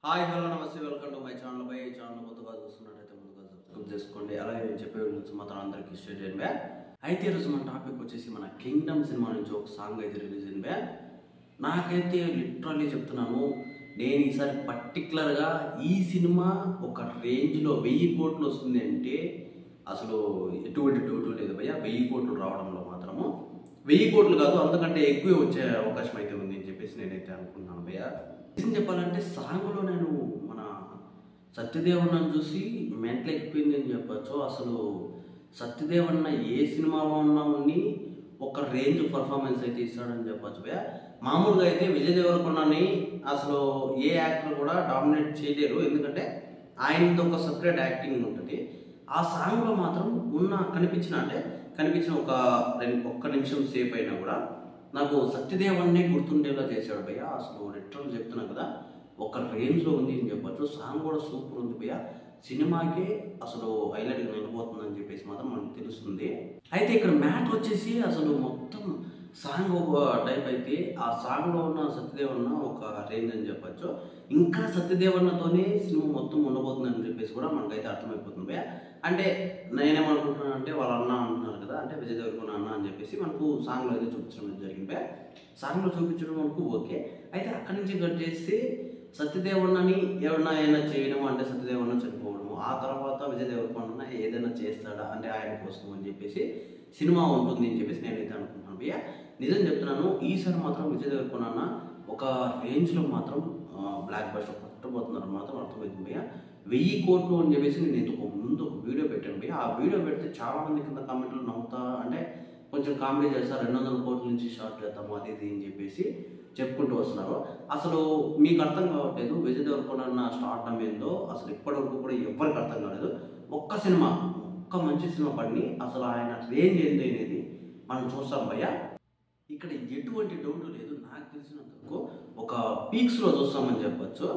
Hi hello నమస్తే welcome to my channel. పై channel కొత్తగా చూస్తున్నట్టయితే ముందుగా సబ్స్క్రైబ్ చేసుకోండి. అలాగే నేను చెప్పే వీడియోస్ మాత్రం అందరికీ షేర్ చేయండి బ్యా. అయితే ఈరోజు మన టాపిక్ వచ్చేసి మన కింగ్డమ్ సినిమా నుంచి ఒక సాంగ్ అయితే రిలీజ్ అయింది బ్యా. నాకైతే లిటరల్లీ చెప్తున్నాను, నేను ఈసారి పర్టికులర్గా ఈ సినిమా ఒక రేంజ్లో 1000 కోట్లు వస్తుంది అంటే అసలు ఎటువంటి డౌట్ లేదు భయ్య. 1000 కోట్లు రావడంలో మాత్రము 1000 కోట్లు కాదు, అంతకంటే ఎక్కువ వచ్చే అవకాశం అయితే ఉంది అని చెప్పేసి నేనైతే అనుకుంటున్నాను భయ్య. నిజం చెప్పాలంటే సాంగ్లో నేను మన సత్యదేవన్నను చూసి మెంటల్ ఎక్కిపోయింది అని చెప్పచ్చు. అసలు సత్యదేవన్న ఏ సినిమాలో ఉన్నా ఉన్ని ఒక రేంజ్ పర్ఫార్మెన్స్ అయితే ఇస్తాడని చెప్పచ్చు భయ్య. మామూలుగా అయితే విజయ్ దేవరకొండని అసలు ఏ యాక్టర్ కూడా డామినేట్ చేయలేరు, ఎందుకంటే ఆయనతో ఒక సపరేట్ యాక్టింగ్ ఉంటుంది. ఆ సాంగ్లో మాత్రం కనిపించిన ఒక్క నిమిషం సేపు అయినా కూడా నాకు సత్యదేవన్నే గుర్తుండేలా చేశాడు భయ్య. అసలు లిటరల్ చెప్తున్నా కదా, ఒక రేంజ్లో ఉంది అని చెప్పచ్చు. సాంగ్ కూడా సూపర్ ఉంది భయ్య. సినిమాకే అసలు హైలైట్గా నిలబోతుందని చెప్పేసి మాత్రం మనకు తెలుస్తుంది. అయితే ఇక్కడ మ్యాటర్ వచ్చేసి అసలు మొత్తం సాంగ్ ఒక టైప్ అయితే ఆ సాంగ్లో ఉన్న సత్యదేవన్న ఒక రేంజ్ అని చెప్పచ్చు. ఇంకా సత్యదేవన్నతోనే సినిమా మొత్తం ఉండబోతుందని చెప్పేసి కూడా మనకైతే అర్థమైపోతుంది భయ్య. అంటే నేనేమనుకుంటున్నాను అంటే వాళ్ళ అన్న అంటున్నారు కదా, అంటే విజయ్ దేవరకొండ అన్న అని చెప్పేసి మనకు సాంగ్లో అయితే చూపించడం జరిగింది భయ్య. సాంగ్లో చూపించడం మనకు ఓకే. అయితే అక్కడి నుంచి కట్ చేస్తే సత్యదేవన్నని ఏమైనా చేయడం అంటే సత్యదేవన్న చనిపోవడము, ఆ తర్వాత విజయ్ దేవరకొండ ఏదైనా చేస్తాడా అంటే ఆయన కోసం అని చెప్పేసి సినిమా ఉంటుంది అని చెప్పేసి నేనైతే అనుకుంటున్నాను భయ్య. నిజం చెప్తున్నాను, ఈసారి మాత్రం విజయ్ దేవరకొండ ఒక రేంజ్లో మాత్రం బ్లాక్ బస్టర్ కొట్టబోతున్నారు మాత్రం అర్థమవుతుంది భయ్య. 1000 కోట్లు అని చెప్పేసి నేను ఇంతకు ముందు ఒక వీడియో పెట్టాను భయ్య. ఆ వీడియో పెడితే చాలా మంది కింద కామెంట్లు నవ్వుతా అంటే కొంచెం కామెడీ చేస్తారు, 200 కోట్ల నుంచి స్టార్ట్ చేద్దాము అది ఇది అని చెప్పేసి చెప్పుకుంటూ వస్తున్నారు. అసలు మీకు అర్థం కావట్లేదు విజయ్ దేవరకొండ స్టార్టం ఏందో అసలు ఇప్పటివరకు కూడా ఎవరికి అర్థం కాలేదు. ఒక్క మంచి సినిమా పడిని అసలు ఆయన రేంజ్ ఏంది అనేది మనం చూస్తాం భయ్య. ఇక్కడ ఎటువంటి డౌట్ లేదు, నాకు తెలిసినంత వరకు ఒక పీక్స్లో చూస్తామని చెప్పచ్చు.